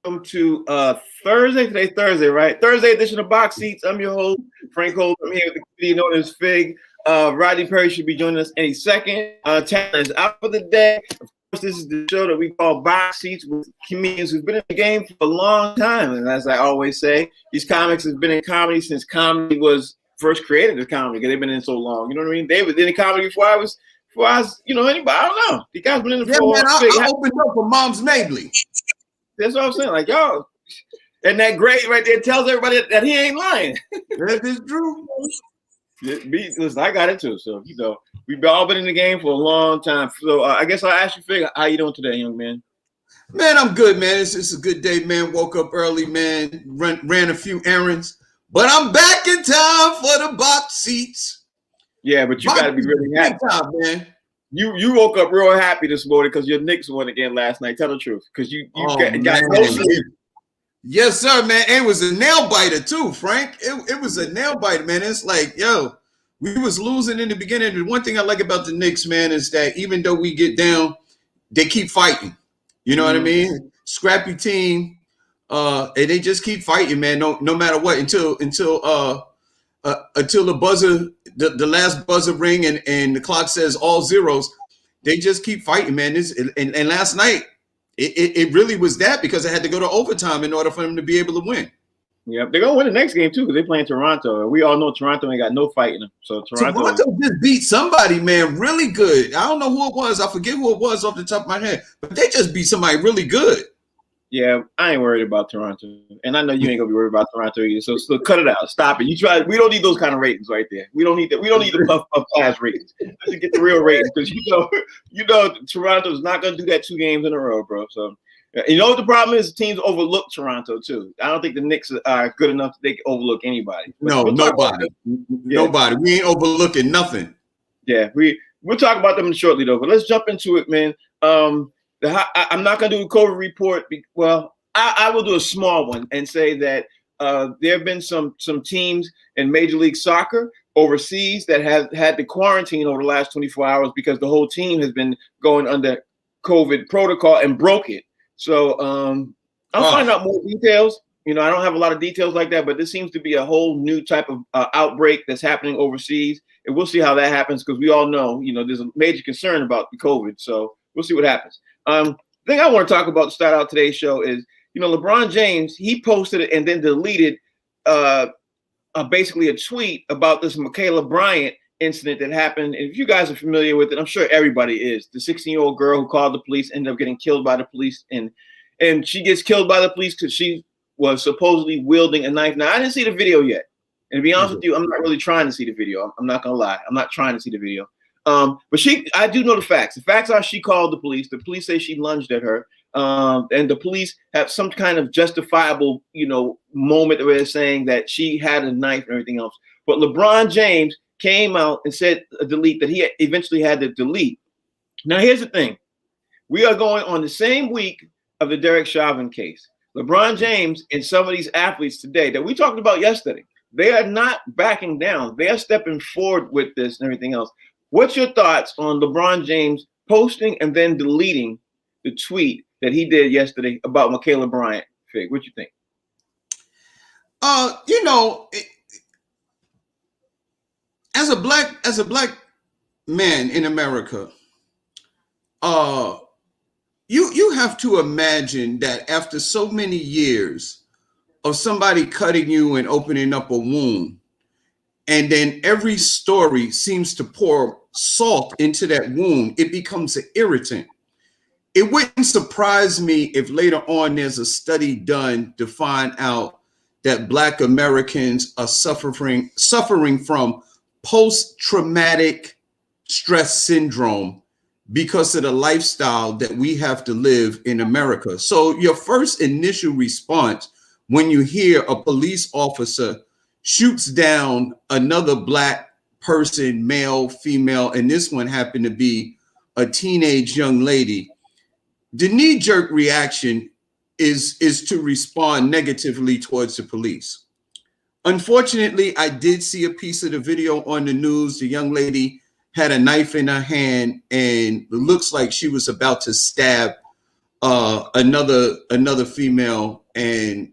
welcome to Thursday. Today's Thursday, right? Thursday edition of Box Seats. I'm your host, Frank Holt. I'm here with the comedian known as Fig. Rodney Perry should be joining us any second. Talent is out for the day. Of course, this is the show that we call Box Seats with comedians who've been in the game for a long time. And as I always say, these comics have been in comedy since comedy was first created as comedy, because they've been in so long. You know what I mean? They was in comedy before I was, anybody. I don't know. The guys been in the man, I opened up for Mom's Mabley. That's what I'm saying. Like, yo, and that grade right there tells everybody that he ain't lying. That is true. Listen, I got it too. So, we've all been in the game for a long time. So, I guess I'll ask you, Fig, how you doing today, young man? Man, I'm good, man. It's a good day, man. Woke up early, man. Ran a few errands. But I'm back in time for the box seats. Yeah, but you got to be really happy. Time, man. You woke up real happy this morning because your Knicks won again last night. Tell the truth, because you got no sleep. Yes, sir, man. It was a nail biter too, Frank. It was a nail biter, man. It's like, yo, we was losing in the beginning. The one thing I like about the Knicks, man, is that even though we get down, they keep fighting. You know what I mean? Scrappy team, and they just keep fighting, man. No matter what, until the buzzer, the last buzzer ring, and the clock says all zeros. They just keep fighting, man. And last night, it really was that, because they had to go to overtime in order for them to be able to win. Yep, they're gonna win the next game too, because they're playing Toronto. We all know Toronto ain't got no fight in them. So Toronto just beat somebody, man, really good. I don't know who it was. I forget who it was off the top of my head, but they just beat somebody really good. Yeah, I ain't worried about Toronto, and I know you ain't gonna be worried about Toronto either. So cut it out, stop it. We don't need those kind of ratings right there. We don't need that. We don't need the puff class ratings. Let's get the real ratings, because Toronto's not gonna do that 2 games in a row, bro. So you know what the problem is? Teams overlook Toronto too. I don't think the Knicks are good enough that they can overlook anybody. No, nobody. Nobody. We ain't overlooking nothing. Yeah, we'll talk about them shortly though. But let's jump into it, man. I'm not going to do a COVID report. Well, I will do a small one and say that there have been some teams in Major League Soccer overseas that have had to quarantine over the last 24 hours because the whole team has been going under COVID protocol and broke it. So I'll find out more details. I don't have a lot of details like that, but this seems to be a whole new type of outbreak that's happening overseas. And we'll see how that happens, because we all know, there's a major concern about the COVID. So we'll see what happens. The thing I want to talk about to start out today's show is, LeBron James, he posted it and then deleted basically a tweet about this Michaela Bryant incident that happened. And if you guys are familiar with it, I'm sure everybody is. The 16-year-old girl who called the police ended up getting killed by the police. And she gets killed by the police because she was supposedly wielding a knife. Now, I didn't see the video yet. And to be honest with you, I'm not really trying to see the video. I'm not going to lie. I'm not trying to see the video. But I do know the facts. The facts are she called the police. The police say she lunged at her. And the police have some kind of justifiable, moment where they're saying that she had a knife and everything else. But LeBron James came out and said delete, that he eventually had to delete. Now, here's the thing. We are going on the same week of the Derek Chauvin case. LeBron James and some of these athletes today that we talked about yesterday, they are not backing down. They are stepping forward with this and everything else. What's your thoughts on LeBron James posting and then deleting the tweet that he did yesterday about Michaela Bryant? Fig, what you think? As a black man in America, you have to imagine that after so many years of somebody cutting you and opening up a wound, and then every story seems to pour salt into that wound, it becomes an irritant. It wouldn't surprise me if later on there's a study done to find out that Black Americans are suffering from post-traumatic stress syndrome because of the lifestyle that we have to live in America. So your first initial response when you hear a police officer shoots down another Black person, male, female, and this one happened to be a teenage young lady, the knee-jerk reaction is to respond negatively towards the police. Unfortunately, I did see a piece of the video on the news. The young lady had a knife in her hand, and it looks like she was about to stab another female, and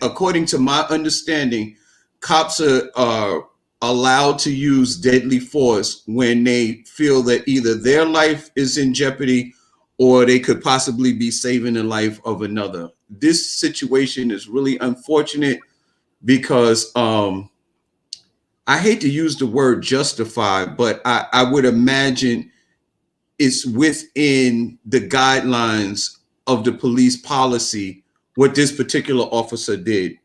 according to my understanding, cops are allowed to use deadly force when they feel that either their life is in jeopardy or they could possibly be saving the life of another. This situation is really unfortunate because I hate to use the word justify, but I would imagine it's within the guidelines of the police policy what this particular officer did.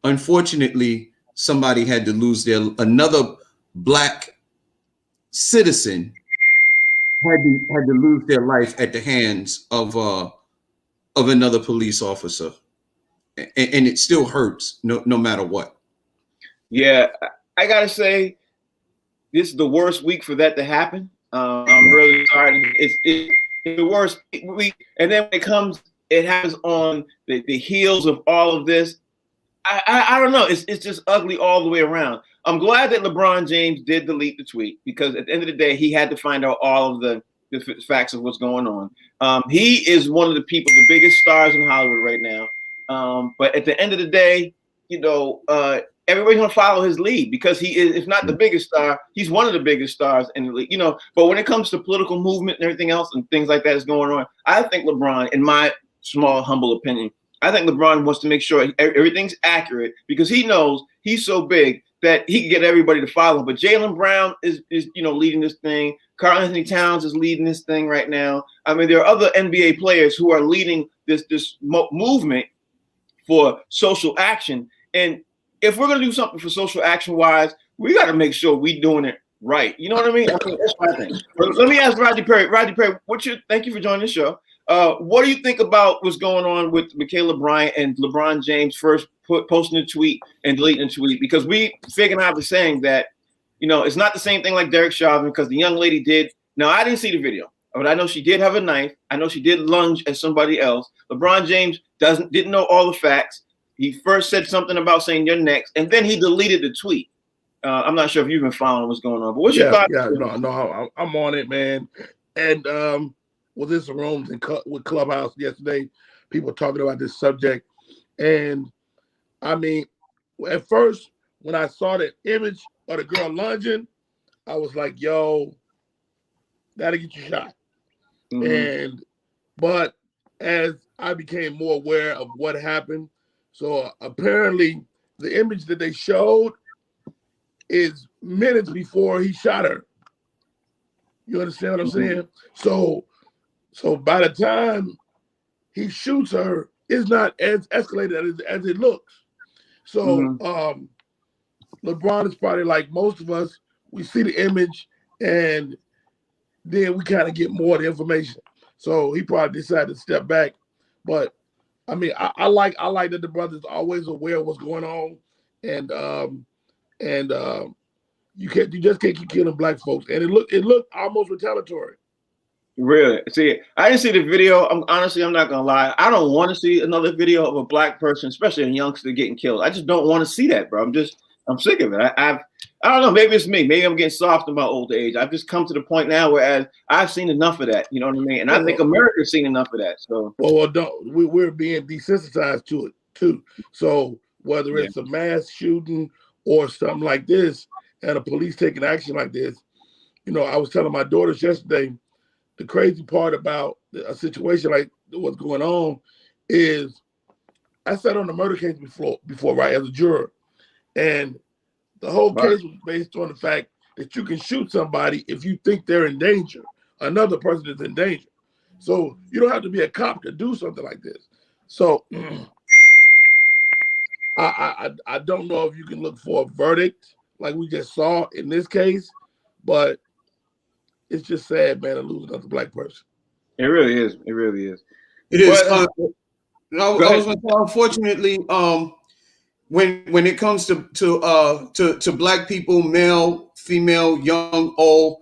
Unfortunately, somebody had to lose another Black citizen had to lose their life at the hands of another police officer, and it still hurts no matter what. Yeah, I gotta say, this is the worst week for that to happen. I'm really sorry. It's the worst week, and then when it happens on the heels of all of this. I don't know. It's just ugly all the way around. I'm glad that LeBron James did delete the tweet, because at the end of the day, he had to find out all of the facts of what's going on. He is one of the the biggest stars in Hollywood right now. But at the end of the day, everybody's gonna follow his lead, because he is, if not the biggest star, he's one of the biggest stars in the league. But when it comes to political movement and everything else and things like that is going on, I think LeBron, in my small, humble opinion, I think LeBron wants to make sure everything's accurate, because he knows he's so big that he can get everybody to follow. But Jaylen Brown is leading this thing. Karl Anthony Towns is leading this thing right now. I mean, there are other NBA players who are leading this movement for social action. And if we're going to do something for social action wise, we got to make sure we're doing it right. You know what I mean? That's my thing. Let me ask Rodney Perry. Rodney Perry, thank you for joining the show. What do you think about what's going on with Michaela Bryant and LeBron James first posting a tweet and deleting a tweet? Because we figured out the saying that, it's not the same thing like Derek Chauvin, because the young lady did. Now, I didn't see the video, but I know she did have a knife. I know she did lunge at somebody else. LeBron James didn't know all the facts. He first said something about saying you're next, and then he deleted the tweet. I'm not sure if you've been following what's going on, but what's your thought? Yeah, no, I'm on it, man. And was this rooms with Clubhouse yesterday, people talking about this subject. And I mean, at first, when I saw the image of the girl lunging, I was like, yo, that'll get you shot. Mm-hmm. But as I became more aware of what happened, so apparently the image that they showed is minutes before he shot her. You understand what I'm saying? So by the time he shoots her, it's not as escalated as it looks. So LeBron is probably like most of us. We see the image and then we kind of get more of the information. So he probably decided to step back. But I mean, I like that the brother's always aware of what's going on, and you just can't keep killing black folks. And it looked almost retaliatory. Really? See, I didn't see the video. I'm not gonna lie. I don't want to see another video of a black person, especially a youngster, getting killed. I just don't want to see that, bro. I'm sick of it. I don't know. Maybe it's me. Maybe I'm getting soft in my old age. I've just come to the point now where I've seen enough of that. You know what I mean? And I think America's seen enough of that. So we're being desensitized to it too. So whether it's a mass shooting or something like this, and a police taking action like this, I was telling my daughters yesterday, the crazy part about a situation like what's going on is I sat on the murder case before, right, as a juror. And the whole case was based on the fact that you can shoot somebody if you think they're in danger. Another person is in danger. So you don't have to be a cop to do something like this. So I don't know if you can look for a verdict like we just saw in this case, but it's just sad, man, to lose another black person. It really is. It really is. It is. I was going to say, unfortunately, when it comes to black people, male, female, young, old,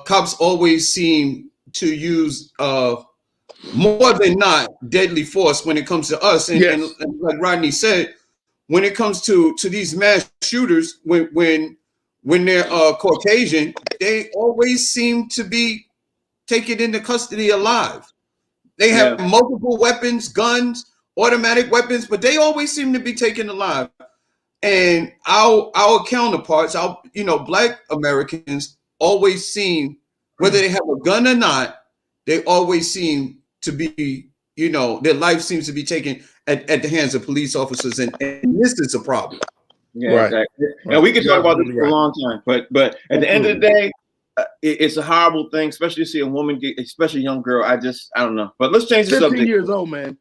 cops always seem to use more than not deadly force when it comes to us. And like Rodney said, when it comes to these mass shooters, when they're Caucasian, they always seem to be taken into custody alive. They have multiple weapons, guns, automatic weapons, but they always seem to be taken alive. And our counterparts, Black Americans always seem, whether they have a gun or not, they always seem to be, their life seems to be taken at the hands of police officers, and this is a problem. Yeah, right. Exactly. Right. Now we can talk about this for a long time, but at the end of the day, it's a horrible thing, especially to see a woman get, especially a young girl. I don't know. But let's change the subject. 15 years old, man.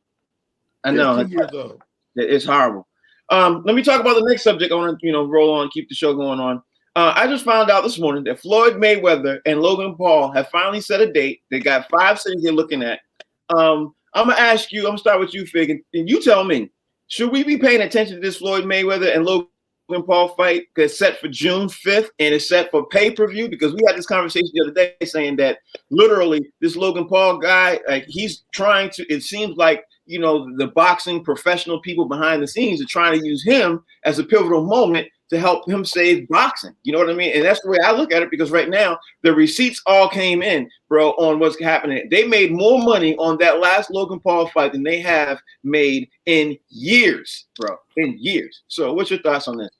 I know. 15 years old. It's horrible. Let me talk about the next subject. I want to, roll on, keep the show going on. I just found out this morning that Floyd Mayweather and Logan Paul have finally set a date. They got 5 cities they're looking at. I'm gonna ask you. I'm gonna start with you, Fig, and you tell me: should we be paying attention to this Floyd Mayweather and Logan Paul fight? It's set for June 5th, and it's set for pay-per-view. Because we had this conversation the other day, saying that literally this Logan Paul guy, like he's trying to. It seems like the boxing professional people behind the scenes are trying to use him as a pivotal moment to help him save boxing. You know what I mean? And that's the way I look at it, because right now the receipts all came in, bro, on what's happening. They made more money on that last Logan Paul fight than they have made in years, bro, in years. So what's your thoughts on this?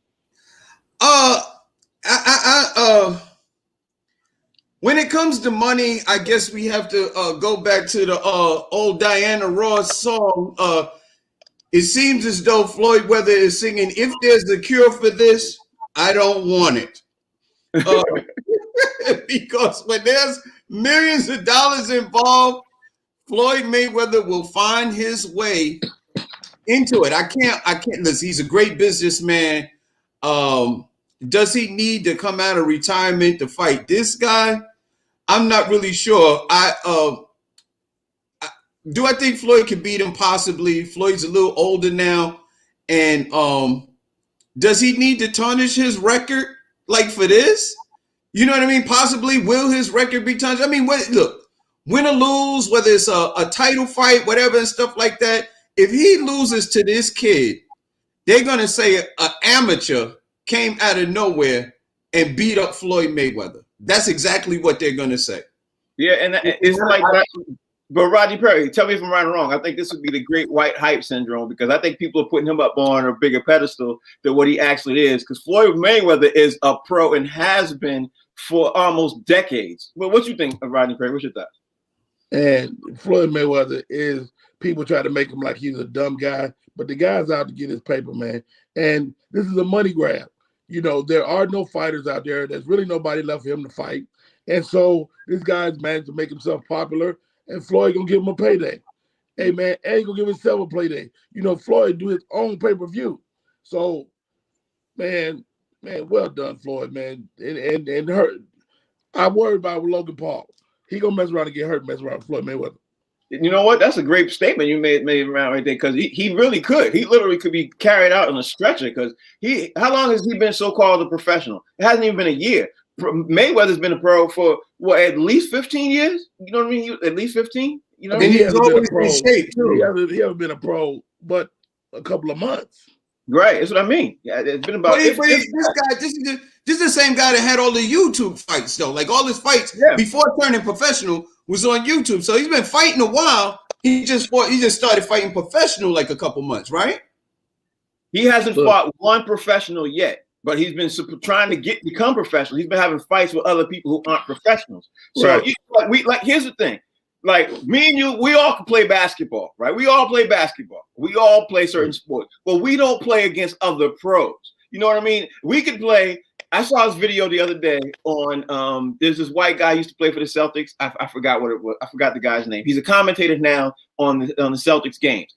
When it comes to money, I guess we have to go back to the old Diana Ross song. It seems as though Floyd Mayweather is singing, "If there's a cure for this, I don't want it." Because when there's millions of dollars involved, Floyd Mayweather will find his way into it. I can't listen. He's a great businessman. Does he need to come out of retirement to fight this guy? I'm not really sure. Do I think Floyd could beat him? Possibly. Floyd's a little older now. And does he need to tarnish his record like for this? You know what I mean? Possibly. Will his record be tarnished? I mean, look, win or lose, whether it's a title fight, whatever, and stuff like that, if he loses to this kid, they're going to say an amateur came out of nowhere and beat up Floyd Mayweather. That's exactly what they're going to say. Yeah, and it's like that. But Rodney Perry, tell me if I'm right or wrong. I think this would be the great white hype syndrome, because I think people are putting him up on a bigger pedestal than what he actually is. Because Floyd Mayweather is a pro and has been for almost decades. Well, what you think of Rodney Perry? What's your thoughts? And Floyd Mayweather is, people try to make him like he's a dumb guy, but the guy's out to get his paper, man. And this is a money grab. There are no fighters out there. There's really nobody left for him to fight. And so this guy's managed to make himself popular, and Floyd gonna give him a payday. Hey, man, and he gonna give himself a payday. Floyd do his own pay-per-view. So, man, well done, Floyd, man. And hurt. I worry about Logan Paul. He gonna mess around and get hurt, mess around with Floyd Mayweather. You know what? That's a great statement you made around right there, because he really could. He literally could be carried out in a stretcher, because how long has he been so-called a professional? It hasn't even been a year. Mayweather's been a pro for at least 15 years. You know what I mean? At least 15. And he's always been in shape too. He hasn't been a pro, but a couple of months. Right, that's what I mean. Yeah, it's been about. This guy, this is the same guy that had all the YouTube fights though. Like all his fights before turning professional was on YouTube. So he's been fighting a while. He just started fighting professional like a couple months, right? He hasn't fought one professional yet, but he's been trying to become professional. He's been having fights with other people who aren't professionals. So here's the thing. Like me and you, we all can play basketball, right? We all play basketball. We all play certain sports, but we don't play against other pros. You know what I mean? We could play. I saw this video the other day on there's this white guy who used to play for the Celtics. I forgot what it was. I forgot the guy's name. He's a commentator now on the Celtics games.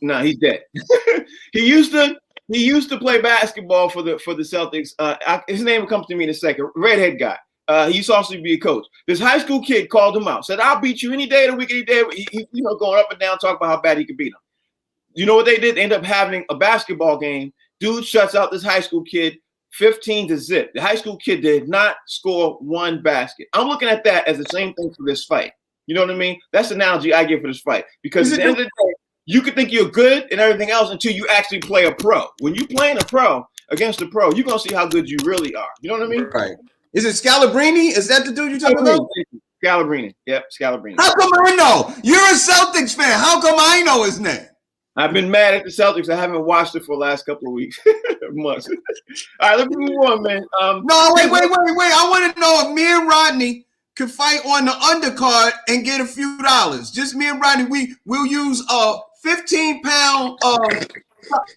No, he's dead. He used to play basketball for the Celtics. His name comes to me in a second. Redhead guy. He used to also be a coach. This high school kid called him out. Said, "I'll beat you any day of the week, any day." He going up and down, talking about how bad he could beat him. You know what they did? They ended up having a basketball game. Dude shuts out this high school kid 15-0. The high school kid did not score one basket. I'm looking at that as the same thing for this fight. You know what I mean? That's the analogy I give for this fight. Because at the end of the day, you can think you're good and everything else until you actually play a pro. When you playing a pro against a pro, you're going to see how good you really are. You know what I mean? Right. Is it Scalabrini? Is that the dude you're talking about? Scalabrine. Yep, Scalabrine. How come I know? You're a Celtics fan. How come I know his name? I've been mad at the Celtics. I haven't watched it for the last couple of weeks, months. All right, let's move on, man. No, wait. I want to know if me and Rodney could fight on the undercard and get a few dollars. Just me and Rodney. We'll use 15-pound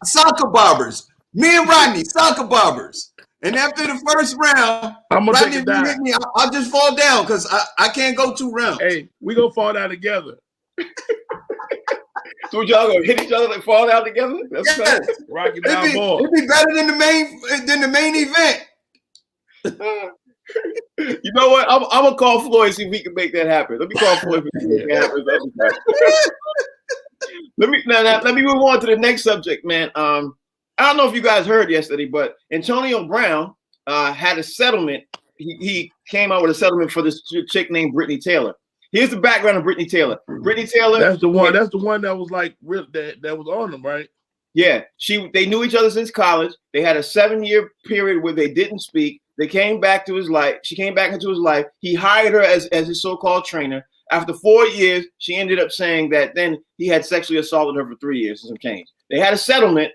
soccer barbers. Me and Rodney, soccer barbers. And after the first round, I'm gonna Rodney, take it down. hit me, I'll just fall down because I can't go 2 rounds. Hey, we gonna fall down together. So y'all gonna hit each other and fall down together? That's Yes. Rocky Balboa. It'd be better than the main event. You know what? I'm gonna call Floyd and see if we can make that happen. Let me call Floyd and see if that happen. Let me move on to the next subject, man. I don't know if you guys heard yesterday, but Antonio Brown had a settlement. He came out with a settlement for this chick named Brittany Taylor. Here's the background of Brittany Taylor. Brittany Taylor. That's the one. That's the one that was like that was on them, right? Yeah, they knew each other since college. They had a 7-year period where they didn't speak. They came back to his life. She came back into his life. He hired her as his so-called trainer. After 4 years, she ended up saying that then he had sexually assaulted her for 3 years and some change. They had a settlement,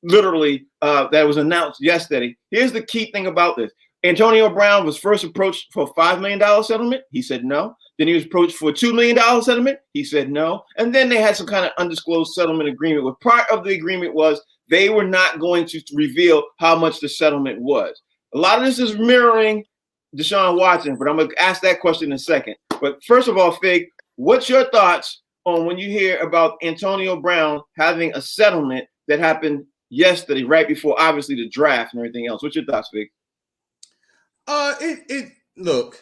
literally, that was announced yesterday. Here's the key thing about this. Antonio Brown was first approached for a $5 million settlement. He said no. Then he was approached for a $2 million settlement. He said no. And then they had some kind of undisclosed settlement agreement where part of the agreement was they were not going to reveal how much the settlement was. A lot of this is mirroring Deshaun Watson, but I'm going to ask that question in a second. But first of all, Fig, what's your thoughts on when you hear about Antonio Brown having a settlement that happened yesterday, right before, obviously, the draft and everything else? What's your thoughts, Fig? Look,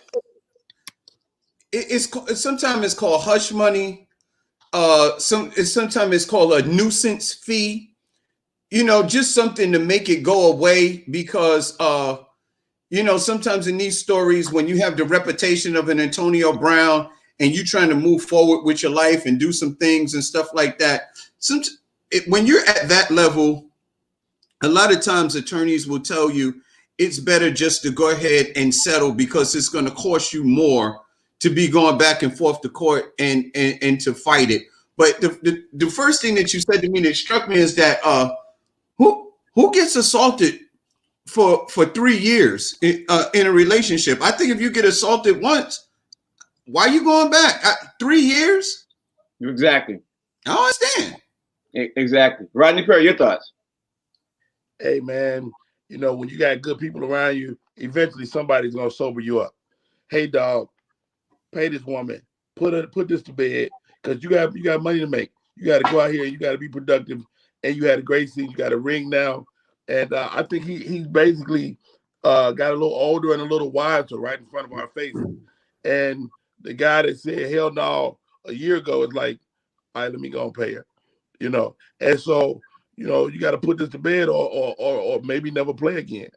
it's sometimes it's called hush money. Sometimes it's called a nuisance fee. You know, just something to make it go away because sometimes in these stories, when you have the reputation of an Antonio Brown and you trying to move forward with your life and do some things and stuff like that, when you're at that level, a lot of times attorneys will tell you it's better just to go ahead and settle because it's going to cost you more to be going back and forth to court and to fight it. But the first thing that you said to me that struck me is that who gets assaulted for 3 years in a relationship? I think if you get assaulted once, why are you going back? 3 years? Exactly. I don't understand. Exactly. Rodney Perry, your thoughts? Hey, man, you know, when you got good people around you, eventually somebody's going to sober you up. Hey, dog, pay this woman. Put this to bed because you got money to make. You got to go out here. You got to be productive. And you had a great season. You got a ring now. And I think he's basically got a little older and a little wiser right in front of our faces. And the guy that said, hell no, a year ago is like, all right, let me go and pay her. You know, and so, you know, you got to put this to bed or maybe never play again.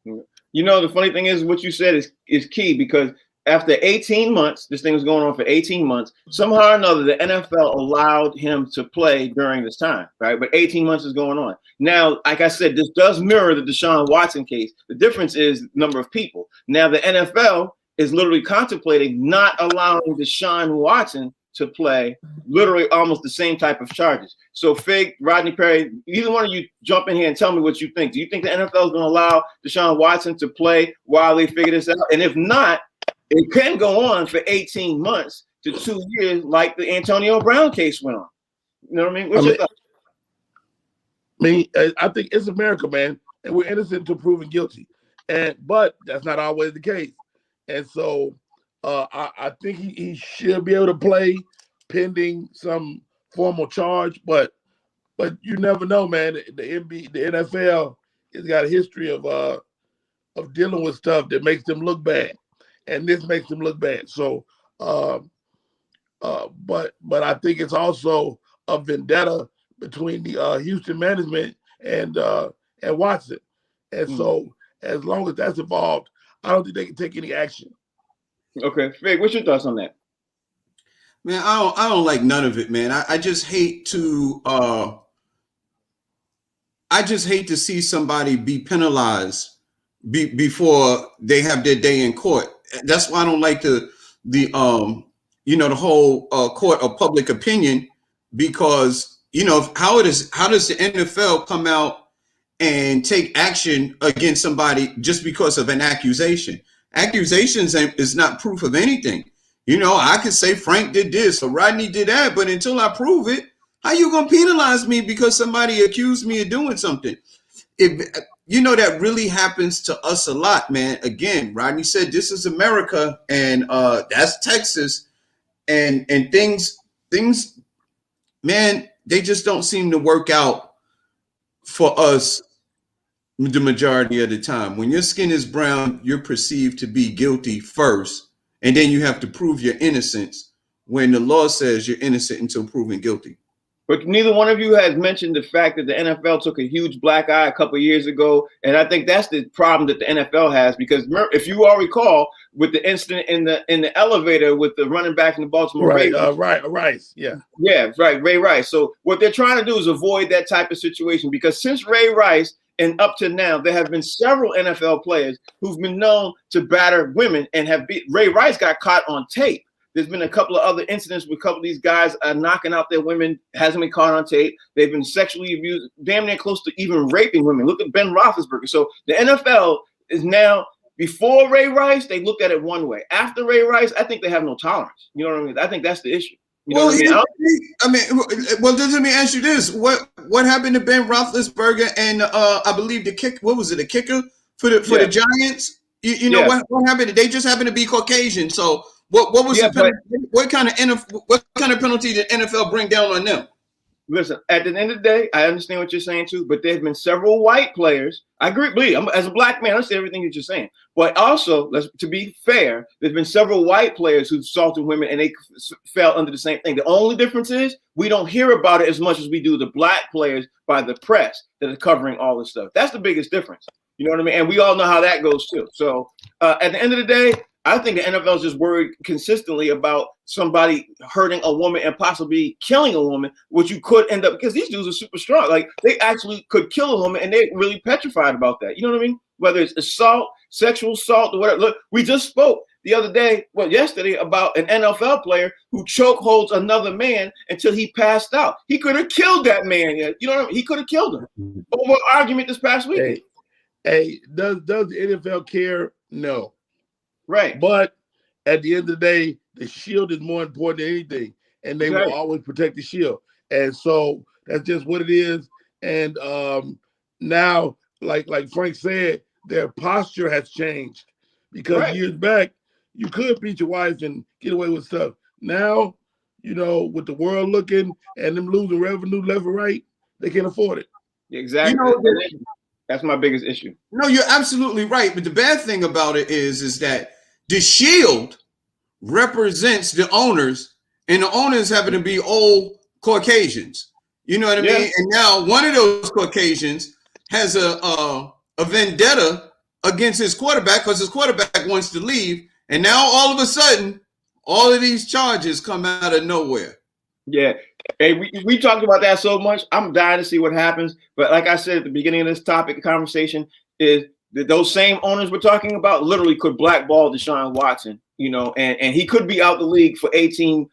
You know, the funny thing is what you said is key because after 18 months, this thing was going on for 18 months, somehow or another, the NFL allowed him to play during this time, right? But 18 months is going on. Now, like I said, this does mirror the Deshaun Watson case. The difference is the number of people. Now, the NFL is literally contemplating not allowing Deshaun Watson to play literally almost the same type of charges. So Fig, Rodney Perry, either one of you jump in here and tell me what you think. Do you think the NFL is going to allow Deshaun Watson to play while they figure this out? And if not, it can go on for 18 months to 2 years like the Antonio Brown case went on. You know what I mean? What's your thought? I think it's America, man, and we're innocent until proven guilty. But that's not always the case. And so I think he should be able to play pending some formal charge, but you never know, man. The NFL has got a history of dealing with stuff that makes them look bad, and this makes them look bad. So, but I think it's also a vendetta between the Houston management and Watson, and so as long as that's involved, I don't think they can take any action. Okay, Fig, what's your thoughts on that? Man, I don't like none of it, man. I just hate to see somebody be penalized before they have their day in court. That's why I don't like the the the whole court of public opinion, because how does the NFL come out and take action against somebody just because of an accusation? Accusations is not proof of anything. I could say Frank did this or Rodney did that, but until I prove it, how you gonna penalize me because somebody accused me of doing something? That really happens to us a lot, man. Again, Rodney said this is America, and that's Texas, and things, man, they just don't seem to work out for us the majority of the time. When your skin is brown, you're perceived to be guilty first, and then you have to prove your innocence when the law says you're innocent until proven guilty. But neither one of you has mentioned the fact that the NFL took a huge black eye a couple of years ago. And I think that's the problem that the NFL has, because if you all recall, with the incident in the elevator with the running back from the Baltimore Ravens. Rice. Yeah. Yeah, right. Ray Rice. So what they're trying to do is avoid that type of situation, because since Ray Rice and up to now, there have been several NFL players who've been known to batter women and Ray Rice got caught on tape. There's been a couple of other incidents with a couple of these guys knocking out their women, hasn't been caught on tape. They've been sexually abused, damn near close to even raping women. Look at Ben Roethlisberger. So the NFL is now, before Ray Rice, they looked at it one way. After Ray Rice, I think they have no tolerance. You know what I mean? I think that's the issue. You know Well, let me ask you this: what happened to Ben Roethlisberger and I believe the kick? What was it? A kicker for the Giants? What happened? They just happened to be Caucasian. So what was the penalty? What kind of penalty did NFL bring down on them? Listen, at the end of the day, I understand what you're saying too, but there have been several white players. I agree. As a black man, I understand everything that you're saying. But also, to be fair, there's been several white players who've assaulted women and they fell under the same thing. The only difference is we don't hear about it as much as we do the black players by the press that are covering all this stuff. That's the biggest difference. You know what I mean? And we all know how that goes too. So at the end of the day, I think the NFL is just worried consistently about somebody hurting a woman and possibly killing a woman, which you could end up, because these dudes are super strong. Like, they actually could kill a woman and they're really petrified about that. You know what I mean? Whether it's assault, sexual assault, or whatever. Look, we just spoke the other day, yesterday, about an NFL player who chokeholds another man until he passed out. He could have killed that man. You know what I mean? He could have killed him over an argument this past week. Hey, does the NFL care? No. Right. But at the end of the day, the shield is more important than anything, and they will always protect the shield. And so that's just what it is. And now, like Frank said, their posture has changed, because years back, you could beat your wife and get away with stuff. Now, with the world looking and them losing revenue left and right, they can't afford it. Exactly. That's my biggest issue. No, you're absolutely right. But the bad thing about it is that the shield represents the owners, and the owners happen to be old Caucasians. You know what I mean? And now one of those Caucasians has a vendetta against his quarterback because his quarterback wants to leave. And now all of a sudden, all of these charges come out of nowhere. Yeah. Hey, we talked about that so much. I'm dying to see what happens. But like I said at the beginning of this topic conversation, is that those same owners we're talking about literally could blackball Deshaun Watson, and he could be out the league for 18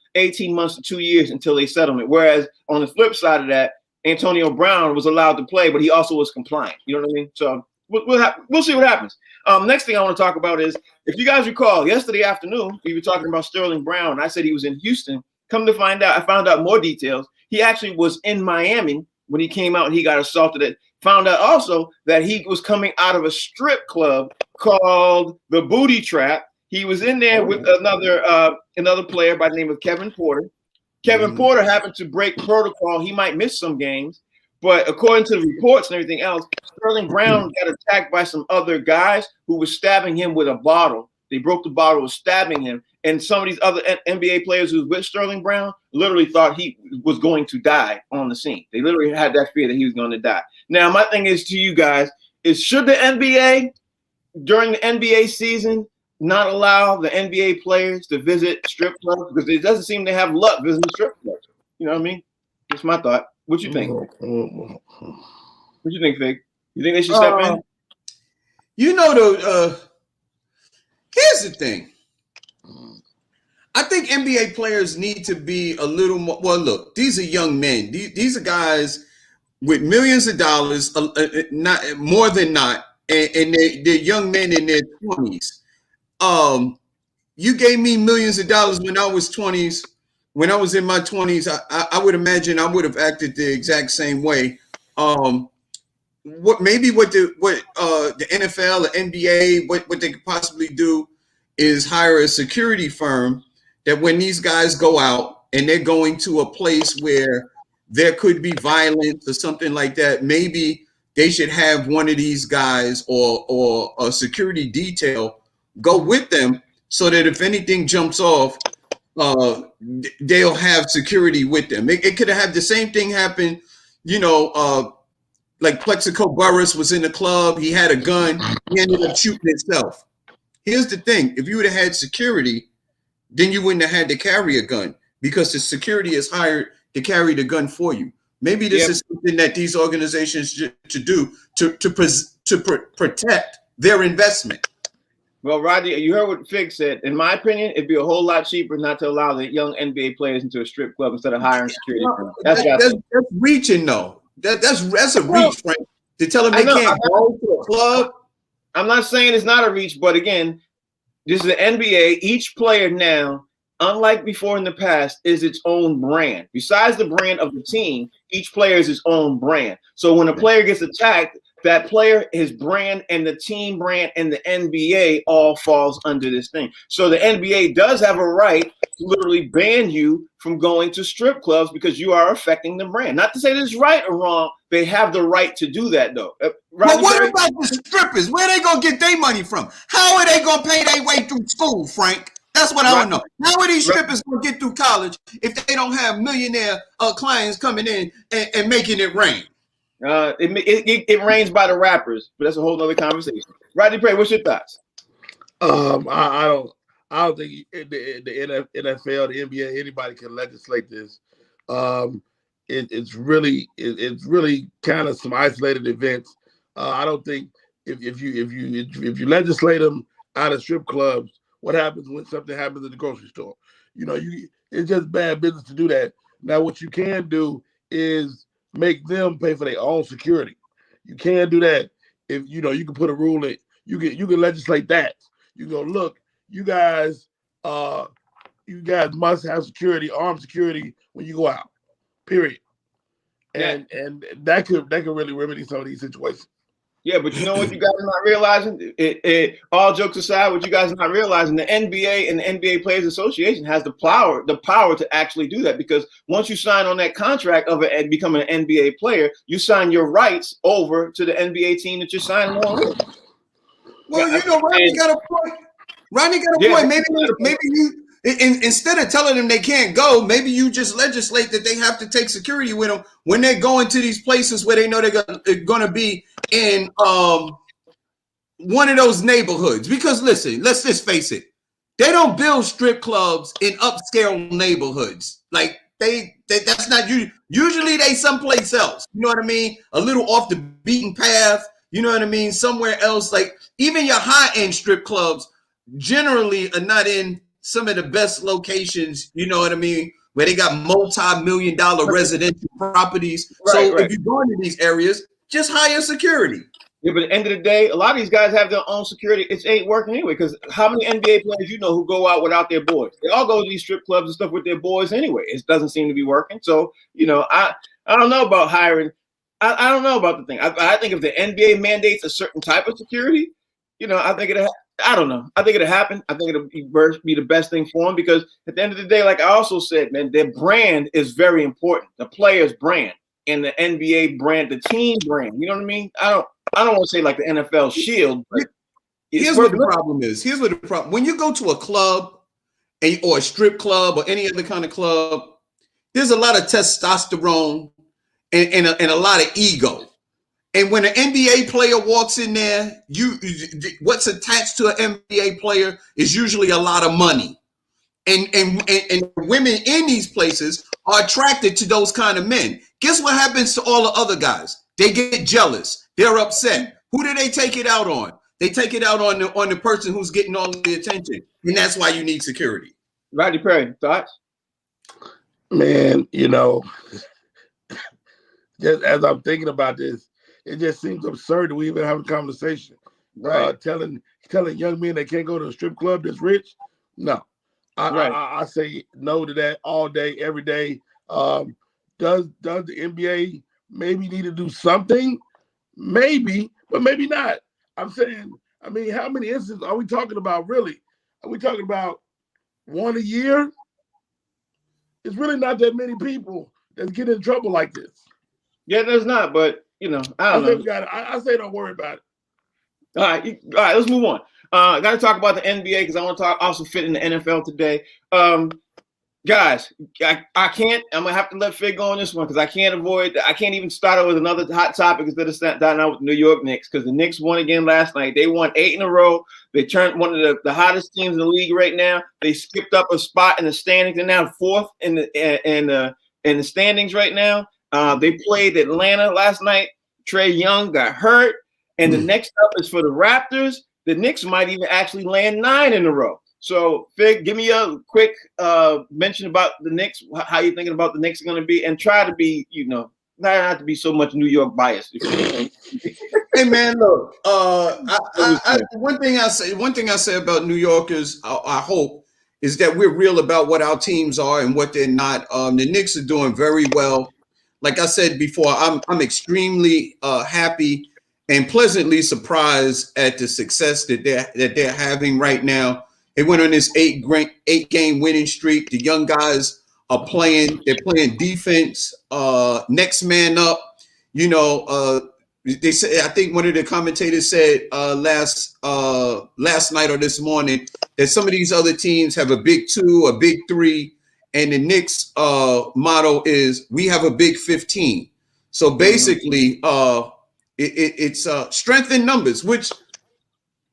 months to 2 years until they settlement. Whereas on the flip side of that, Antonio Brown was allowed to play, but he also was compliant. You know what I mean? So we'll see what happens. Next thing I want to talk about is, if you guys recall, yesterday afternoon, we were talking about Sterling Brown. I said he was in Houston. Come to find out, I found out more details. He actually was in Miami when he came out and he got assaulted. Found out also that he was coming out of a strip club called the Booty Trap. He was in there with another player by the name of Kevin Porter. Kevin Porter happened to break protocol. He might miss some games, but according to the reports and everything else, Sterling Brown got attacked by some other guys who were stabbing him with a bottle. They broke the bottle, was stabbing him. And some of these other NBA players who was with Sterling Brown literally thought he was going to die on the scene. They literally had that fear that he was going to die. Now, my thing is to you guys, should the NBA, during the NBA season, not allow the NBA players to visit strip clubs? Because it doesn't seem to have luck visiting strip clubs. You know what I mean? That's my thought. What you think? What you think, Fig? You think they should step in? Here's the thing. I think NBA players need to be a little more. Well, look, these are young men. These are guys with millions of dollars, not more than not, and they're young men in their 20s. You gave me millions of dollars when I was 20s. When I was in my 20s, I would imagine I would have acted the exact same way. What the NFL, the NBA, what they could possibly do is hire a security firm that when these guys go out and they're going to a place where there could be violence or something like that, maybe they should have one of these guys or a security detail go with them so that if anything jumps off, they'll have security with them. It could have had the same thing happen, like Plexico Burris was in the club. He had a gun. He ended up shooting himself. Here's the thing. If you would have had security, then you wouldn't have had to carry a gun because the security is hired to carry the gun for you. Maybe this is something that these organizations should do to protect their investment. Well, Rodney, you heard what Fig said. In my opinion, it'd be a whole lot cheaper not to allow the young NBA players into a strip club instead of hiring security. That's reaching, though. That's a reach, Frank. To tell them they can't go to a club. I'm not saying it's not a reach, but again, this is the NBA. Each player now, unlike before in the past, is its own brand. Besides the brand of the team, each player is its own brand. So when a player gets attacked, that player, his brand, and the team brand, and the NBA all falls under this thing. So the NBA does have a right to literally ban you from going to strip clubs because you are affecting the brand. Not to say this is right or wrong. They have the right to do that, though. But what about the strippers? Where are they going to get their money from? How are they going to pay their way through school, Frank? That's what I want to know. How are these strippers going to get through college if they don't have millionaire clients coming in and making it rain? It rains by the rappers, but that's a whole other conversation. Rodney Prey, what's your thoughts? I don't think the NFL, the NBA, anybody can legislate this. It's really kind of some isolated events. I don't think if you legislate them out of strip clubs, what happens when something happens at the grocery store? It's just bad business to do that. Now, what you can do is make them pay for their own security. You can do that. If you can put a rule in. You can legislate that. You go, look, you guys must have security, armed security when you go out. Period. And that could really remedy some of these situations. Yeah, but you know what you guys are not realizing? All jokes aside, what you guys are not realizing, the NBA and the NBA Players Association has the power to actually do that, because once you sign on that contract of becoming an NBA player, you sign your rights over to the NBA team that you're signing on with. Well, Rodney got a point. Maybe you instead of telling them they can't go, maybe you just legislate that they have to take security with them when they're going to these places where they know they're going to be in one of those neighborhoods. Because listen, let's just face it, they don't build strip clubs in upscale neighborhoods. Like that's not usually they someplace else. You know what I mean? A little off the beaten path. You know what I mean? Somewhere else. Like even your high-end strip clubs generally are not in some of the best locations, you know what I mean, where they got multi-million-dollar residential properties. If you go into these areas, just hire security. Yeah, but at the end of the day, a lot of these guys have their own security. It ain't working anyway, because how many NBA players who go out without their boys? They all go to these strip clubs and stuff with their boys anyway. It doesn't seem to be working. So, I don't know about hiring. I don't know about the thing. I think if the NBA mandates a certain type of security, I don't know. I think it'll happen. I think it'll be the best thing for them, because at the end of the day, like I also said, man, their brand is very important. The player's brand and the NBA brand, the team brand. You know what I mean? I don't want to say like the NFL shield. But here's what the problem is. Here's what the problem. When you go to a club or a strip club or any other kind of club, there's a lot of testosterone and a lot of ego. And when an NBA player walks in there, what's attached to an NBA player is usually a lot of money. And women in these places are attracted to those kind of men. Guess what happens to all the other guys? They get jealous. They're upset. Who do they take it out on? They take it out on the person who's getting all the attention. And that's why you need security. Rodney Perry, thoughts? Man, just as I'm thinking about this, it just seems absurd that we even have a conversation. Right. Telling young men they can't go to a strip club that's rich. No. I say no to that all day, every day. Does the NBA maybe need to do something? Maybe, but maybe not. I'm saying, how many instances are we talking about, really? Are we talking about one a year? It's really not that many people that get in trouble like this. Yeah, there's not, but, I don't know. I say don't worry about it. All right, let's move on. I got to talk about the NBA because I want to also fit in the NFL today. Guys, I can't. I'm gonna have to let Fig go on this one because I can't even start out with another hot topic instead of starting out with the New York Knicks because the Knicks won again last night. They won 8 in a row. They turned one of the hottest teams in the league right now. They skipped up a spot in the standings. They're now 4th in the standings right now. They played Atlanta last night. Trae Young got hurt, and the next up is for the Raptors. The Knicks might even actually land 9 in a row. So, Fig, give me a quick mention about the Knicks, how you're thinking about the Knicks are going to be, and try to be, not have to be so much New York biased. Hey, man, look, one thing I say about New Yorkers, I hope, is that we're real about what our teams are and what they're not. The Knicks are doing very well. Like I said before, I'm extremely happy and pleasantly surprised at the success that they're having right now. They went on this 8-game winning streak. The young guys are playing. They're playing defense. Next man up. They say. I think one of the commentators said last night or this morning that some of these other teams have a big 2, a big 3, and the Knicks motto is we have a big 15. So basically, it's strength in numbers, which.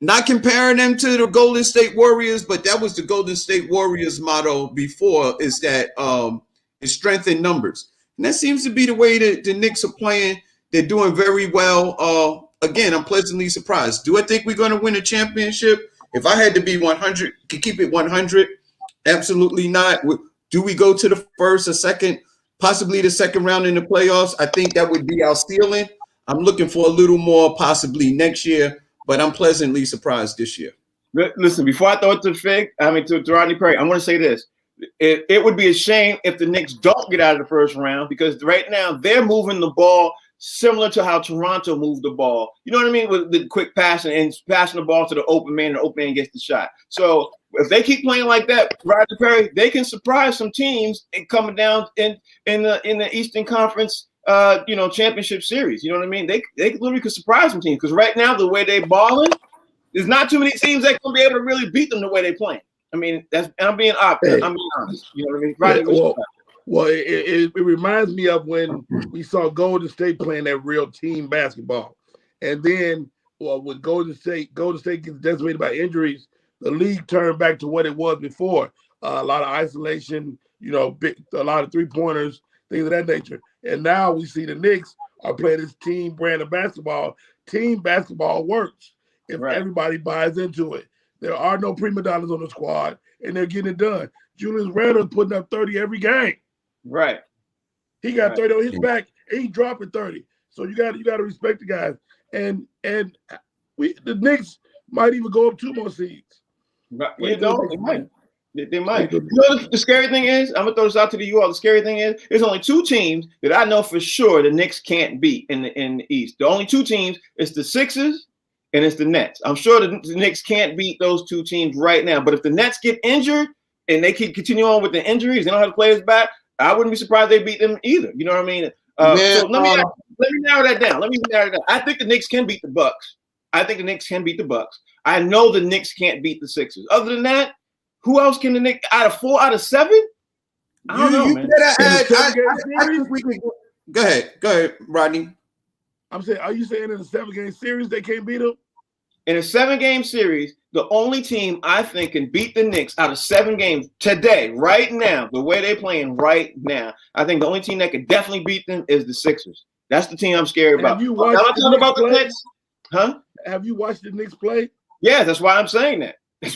Not comparing them to the Golden State Warriors, but that was the Golden State Warriors motto before, is that it's strength in numbers. And that seems to be the way that the Knicks are playing. They're doing very well. Again, I'm pleasantly surprised. Do I think we're going to win a championship? If I had to be 100, to keep it 100, absolutely not. Do we go to the first or second, possibly the second round in the playoffs? I think that would be our ceiling. I'm looking for a little more possibly next year. But I'm pleasantly surprised this year. Listen, before I throw it to Fig, to Rodney Perry, I want to say this. It would be a shame if the Knicks don't get out of the first round because right now they're moving the ball similar to how Toronto moved the ball. You know what I mean? With the quick passing and passing the ball to the open man, and the open man gets the shot. So if they keep playing like that, Rodney Perry, they can surprise some teams and coming down in the Eastern Conference championship series. You know what I mean? They literally could surprise some teams because right now the way they balling, there's not too many teams that can be able to really beat them the way they playing. I mean, I'm being honest. You know what I mean? Right. It reminds me of when we saw Golden State playing that real team basketball, and then when Golden State gets decimated by injuries, the league turned back to what it was before. A lot of isolation, a lot of 3-pointers, things of that nature. And now we see the Knicks are playing this team brand of basketball. Team basketball works if everybody buys into it. There are no prima donnas on the squad, and they're getting it done. Julius Randle's putting up 30 every game. Right. He got 30 on his back, and he dropping 30. So you got to respect the guys. And the Knicks might even go up 2 more seeds. They might. They might. You know the scary thing is? I'm gonna throw this out to you all. The scary thing is, there's only 2 teams that I know for sure the Knicks can't beat in the East. The only 2 teams is the Sixers and it's the Nets. I'm sure the Knicks can't beat those 2 teams right now. But if the Nets get injured and they can continue on with the injuries, they don't have the players back, I wouldn't be surprised they beat them either. You know what I mean? So let me narrow that down. I think the Knicks can beat the Bucks. I know the Knicks can't beat the Sixers. Other than that, who else can the Knicks out of 4 out of 7? I don't know, man. I think we can go ahead, Rodney. I'm saying, are you saying in a 7-game series they can't beat them? In a 7-game series, the only team I think can beat the Knicks out of 7 games today, right now, the way they're playing right now, I think the only team that could definitely beat them is the Sixers. That's the team I'm scared about. Have you watched the Knicks? Huh? Have you watched the Knicks play? Yeah, that's why I'm saying that. I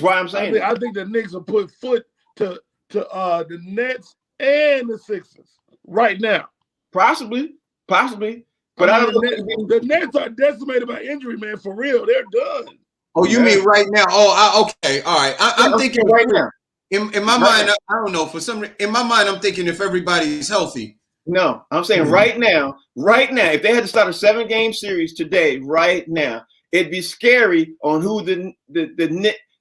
think the Knicks will put foot to to the Nets and the Sixers right now. Possibly. But I don't know. The Nets are decimated by injury, man. For real, they're done. Oh, you mean right now? Oh, okay, all right. I'm thinking right now. In my mind, I don't know. For some reason, in my mind, I'm thinking if everybody's healthy. No, I'm saying right now, if they had to start a 7-game series today, right now, it'd be scary on who the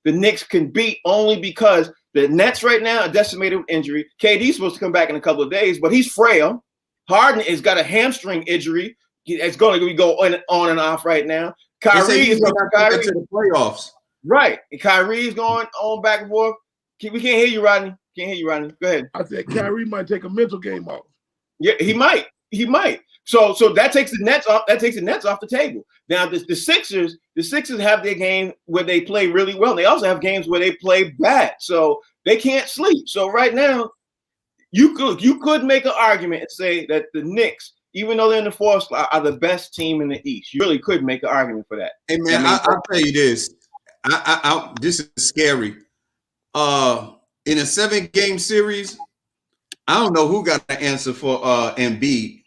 Knicks can beat, only because the Nets right now are decimated with injury. KD's supposed to come back in a couple of days, but he's frail. Harden has got a hamstring injury. It's going to go on and off right now. Kyrie is going to the playoffs. Right. And Kyrie's going on back and forth. We can't hear you, Rodney. Go ahead. I said Kyrie might take a mental game off. Yeah, he might. So that takes the Nets off. That takes the Nets off the table. Now the Sixers have their game where they play really well. They also have games where they play bad. So they can't sleep. So right now, you could make an argument and say that the Knicks, even though they're in the 4th slot, are the best team in the East. You really could make an argument for that. Hey man, I'll tell you this. This is scary. In a 7-game series, I don't know who got the answer for Embiid.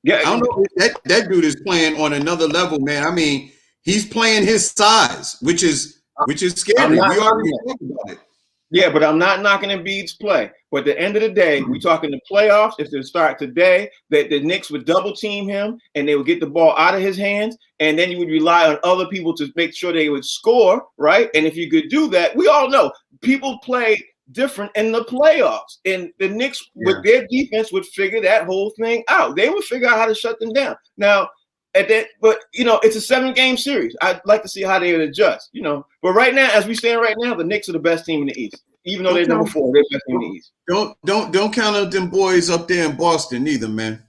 Yeah, I don't know. That dude is playing on another level, man. I mean, he's playing his size, which is scary. We already talked about it. Yeah, but I'm not knocking Embiid's play. But at the end of the day, we're talking the playoffs. If they start today, that the Knicks would double team him and they would get the ball out of his hands, and then you would rely on other people to make sure they would score, right? And if you could do that, we all know people play different in the playoffs, and the Knicks with their defense would figure that whole thing out. They would figure out how to shut them down. Now, but it's a 7-game series. I'd like to see how they would adjust, But right now, as we stand right now, the Knicks are the best team in the East. Even though they're number 4, they're the best team in the East. Don't count out them boys up there in Boston either, man.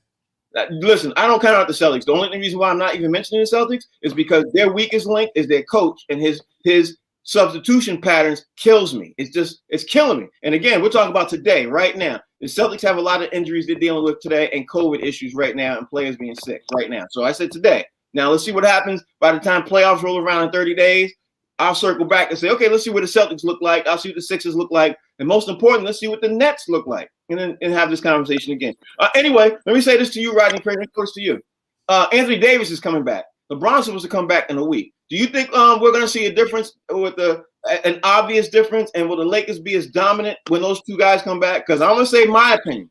Listen, I don't count out the Celtics. The only reason why I'm not even mentioning the Celtics is because their weakest link is their coach, and his substitution patterns kills me. It's killing me. And again, we're talking about today, right now. The Celtics have a lot of injuries they're dealing with today and COVID issues right now and players being sick right now. So I said today. Now let's see what happens by the time playoffs roll around in 30 days. I'll circle back and say, okay, let's see what the Celtics look like. I'll see what the Sixers look like. And most important, let's see what the Nets look like and have this conversation again. Anyway, let me say this to you, Rodney Kramer, close to you. Anthony Davis is coming back. LeBron's supposed to come back in a week. Do you think we're going to see a difference with an obvious difference? And will the Lakers be as dominant when those two guys come back? Because I'm going to say my opinion.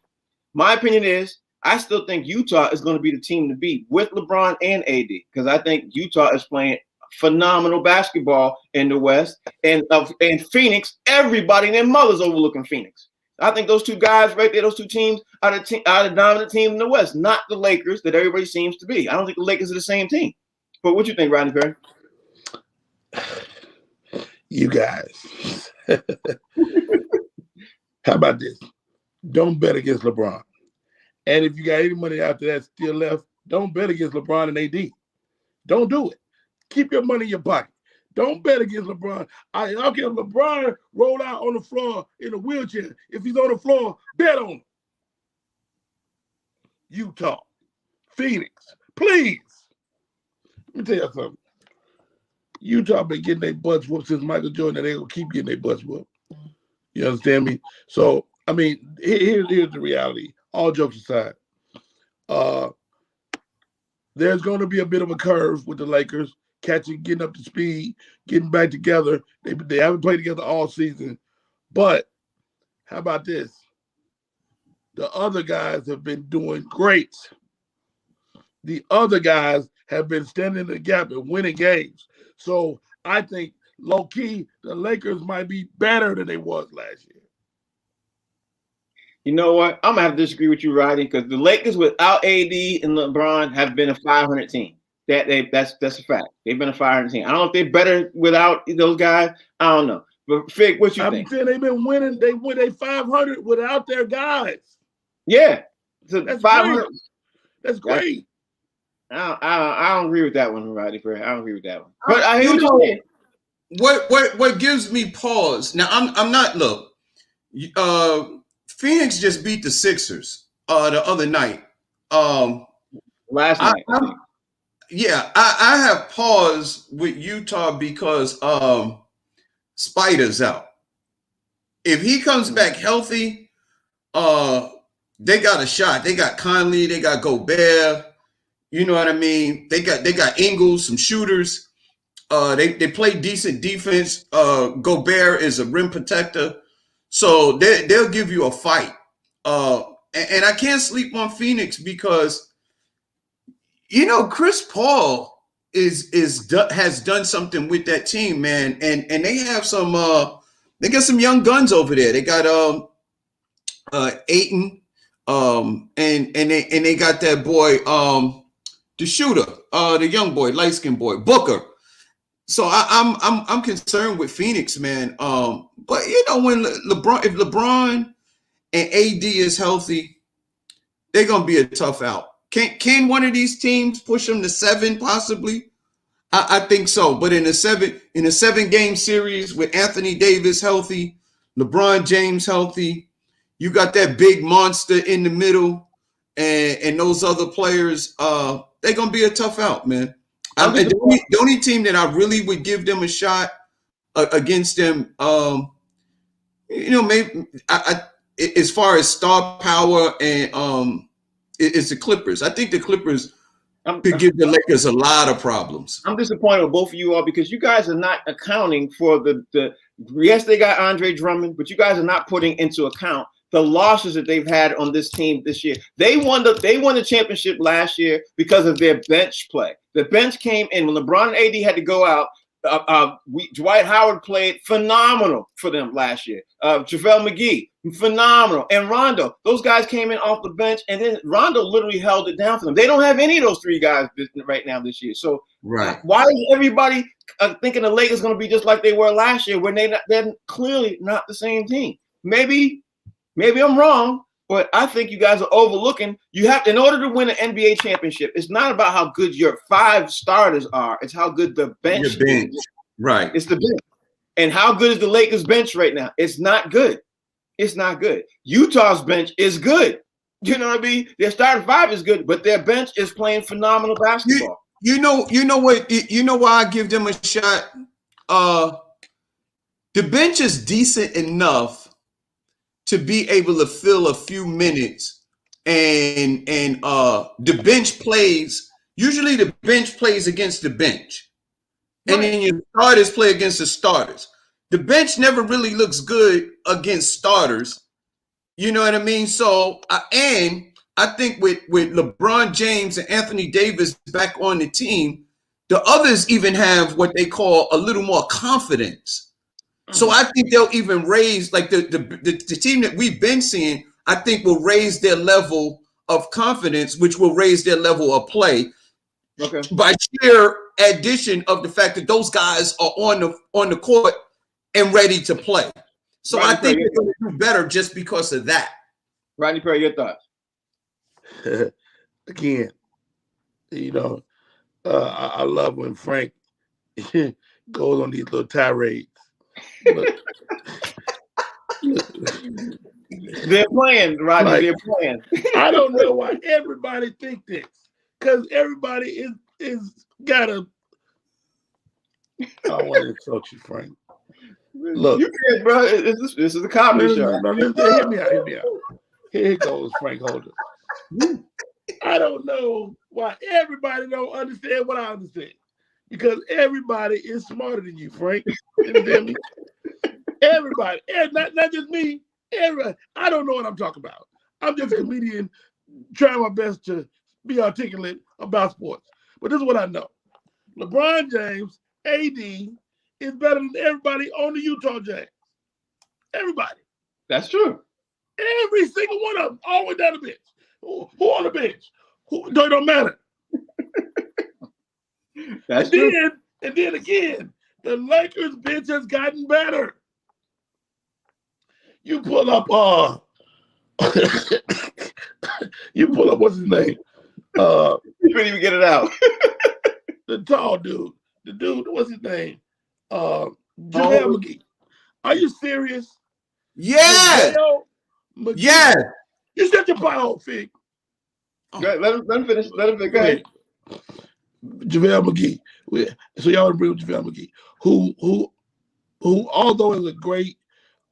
My opinion is I still think Utah is going to be the team to beat with LeBron and AD, because I think Utah is playing phenomenal basketball in the West. And Phoenix, everybody and their mother's overlooking Phoenix. I think those two guys right there, those two teams are the dominant team in the West, not the Lakers that everybody seems to be. I don't think the Lakers are the same team. But what you think, Rodney Perry? You guys. How about this? Don't bet against LeBron. And if you got any money after that still left, don't bet against LeBron and AD. Don't do it. Keep your money in your pocket. Don't bet against LeBron. I don't care if LeBron roll out on the floor in a wheelchair. If he's on the floor, bet on him. Utah, Phoenix, please. Let me tell you something. Utah been getting their butts whooped since Michael Jordan, and they're going to keep getting their butts whooped. You understand me? So, I mean, here's the reality. All jokes aside, there's going to be a bit of a curve with the Lakers, getting up to speed, getting back together. They haven't played together all season. But how about this? The other guys have been doing great. The other guys have been standing in the gap and winning games. So I think, low-key, the Lakers might be better than they was last year. You know what? I'm going to have to disagree with you, Rodney, because the Lakers without AD and LeBron have been a 500 team. That's a fact. They've been a 500 team. I don't know if they're better without those guys. I don't know. But, Fig, what you think? I'm saying they've been winning. They win a 500 without their guys. Yeah. So that's 500. Great. That's great. I don't agree with that one, Rodney. I don't agree with that one. But I hear what you're saying. What gives me pause? Now I'm not look. Phoenix just beat the Sixers the other night. Last night. I have pause with Utah because Spider's out. if he comes back healthy, they got a shot. They got Conley, they got Gobert. You know what I mean? They got Ingles, some shooters. They play decent defense. Gobert is a rim protector, so they'll give you a fight. And I can't sleep on Phoenix because Chris Paul has done something with that team, man, and they have some they got some young guns over there. They got Ayton, and they got that boy the shooter, the young boy, light skinned boy, Booker. So I'm concerned with Phoenix, man. But when if LeBron and AD is healthy, they're gonna be a tough out. Can one of these teams push them to 7 possibly? I think so. But in a 7-game series with Anthony Davis healthy, LeBron James healthy, you got that big monster in the middle, and those other players, they're gonna be a tough out, man. The only team that I really would give them a shot against them, maybe as far as star power and it's the Clippers. I think the Clippers could give the Lakers a lot of problems. I'm disappointed with both of you all because you guys are not accounting for the yes, they got Andre Drummond, but you guys are not putting into account the losses that they've had on this team this year. They won the championship last year because of their bench play. The bench came in when LeBron and AD had to go out. Dwight Howard played phenomenal for them last year. JaVale McGee, phenomenal. And Rondo, those guys came in off the bench, and then Rondo literally held it down for them. They don't have any of those 3 guys right now this year. So why is everybody thinking the Lakers going to be just like they were last year when they're clearly not the same team? Maybe I'm wrong, but I think you guys are overlooking. You have, in order to win an NBA championship, it's not about how good your 5 starters are. It's how good the bench is. Right. It's the bench. And how good is the Lakers bench right now? It's not good. It's not good. Utah's bench is good. You know what I mean? Their starting 5 is good, but their bench is playing phenomenal basketball. You know what? You know why I give them a shot? The bench is decent enough to be able to fill a few minutes, and the bench plays. Usually, the bench plays against the bench, and then your starters play against the starters. The bench never really looks good against starters. You know what I mean? So, and I think with LeBron James and Anthony Davis back on the team, the others even have what they call a little more confidence. So I think they'll even raise, like the team that we've been seeing, I think will raise their level of confidence, which will raise their level of play by sheer addition of the fact that those guys are on the court and ready to play. So I think they're going to do better just because of that. Rodney Perry, your thoughts? Again, I love when Frank goes on these little tirades. They're playing, Rodney. They're playing. I don't know why everybody think this, because everybody is got a. I don't want to insult you, Frank. Look, you can, bro. This is a comedy show. Hear me out. Here goes Frank Holder. I don't know why everybody don't understand what I understand, because everybody is smarter than you, Frank. You understand me? Everybody, not just me. Everybody. I don't know what I'm talking about. I'm just a comedian trying my best to be articulate about sports. But this is what I know. LeBron James, AD, is better than everybody on the Utah Jazz. Everybody. That's true. Every single one of them, all the way down the bench. Who on the bench? It don't matter. That's true. And then again, the Lakers bench has gotten better. You pull up what's his name? You couldn't even get it out. The tall dude. The dude, what's his name? JaVale McGee. Are you serious? Yeah. Yeah. You shut your pie hole, Fig. Let him finish. Let him finish. Go ahead. JaVale McGee. So y'all agree with JaVale McGee, who although is a great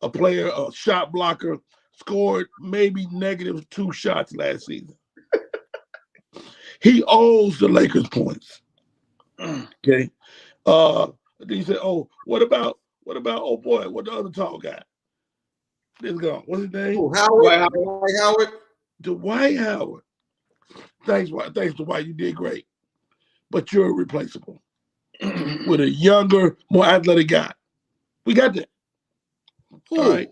a player, a shot blocker, scored maybe -2 shots last season. He owes the Lakers points. Okay. Then you say, oh, what about oh boy, what the other tall guy? This guy, what's his name? Oh, Howard. Dwight Howard. Dwight Howard. Thanks, Dwight. You did great. But you're replaceable with a younger, more athletic guy. We got that. Who? All right.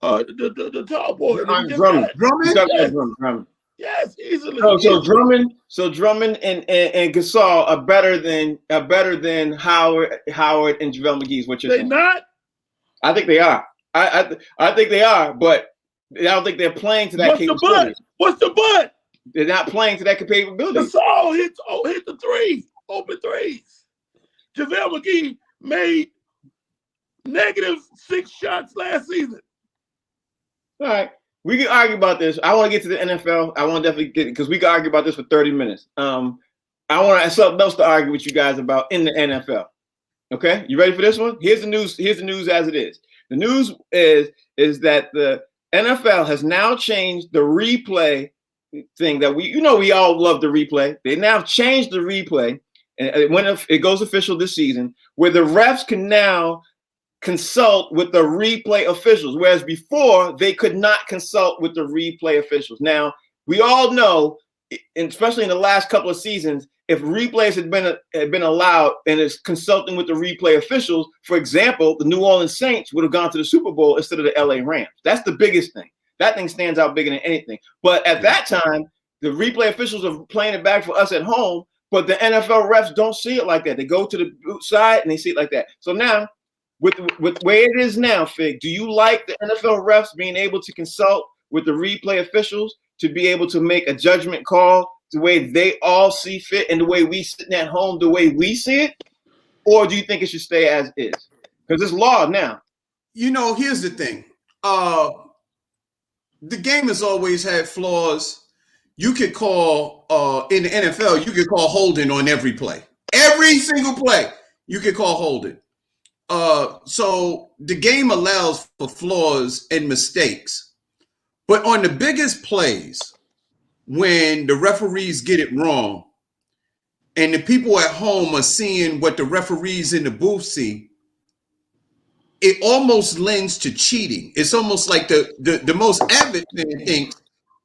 The tall boy. Drummond. Yes, easily. So Drummond and Gasol are better than Howard and JaVale McGee is what you're saying. They not? I think they are. I think they are, but I don't think they're playing to that capability. What's the but? They're not playing to that capability. Gasol hit the three, open threes. JaVale McGee made -6 shots last season. All right. We can argue about this. I want to get to the NFL. I want to definitely get it because we can argue about this for 30 minutes. I want to have something else to argue with you guys about in the NFL. Okay, you ready for this one? Here's the news. Here's the news as it is. The news is that the NFL has now changed the replay thing that we all love the replay. They now changed the replay, and when it goes official this season, where the refs can now consult with the replay officials, whereas before they could not consult with the replay officials. Now, we all know, and especially in the last couple of seasons, if replays had been allowed and it's consulting with the replay officials, for example, the New Orleans Saints would have gone to the Super Bowl instead of the LA Rams. That's the biggest thing. That thing stands out bigger than anything. But at that time, the replay officials are playing it back for us at home, but the NFL refs don't see it like that. They go to the side and they see it like that. So now, with where it is now, Fig, do you like the NFL refs being able to consult with the replay officials to be able to make a judgment call the way they all see fit and the way we sitting at home, the way we see it? Or do you think it should stay as is? Because it's law now. Here's the thing. The game has always had flaws. You could call, in the NFL, you could call holding on every play. Every single play, you could call holding. So the game allows for flaws and mistakes. But on the biggest plays, when the referees get it wrong and the people at home are seeing what the referees in the booth see, it almost lends to cheating. It's almost like the most avid fan thinks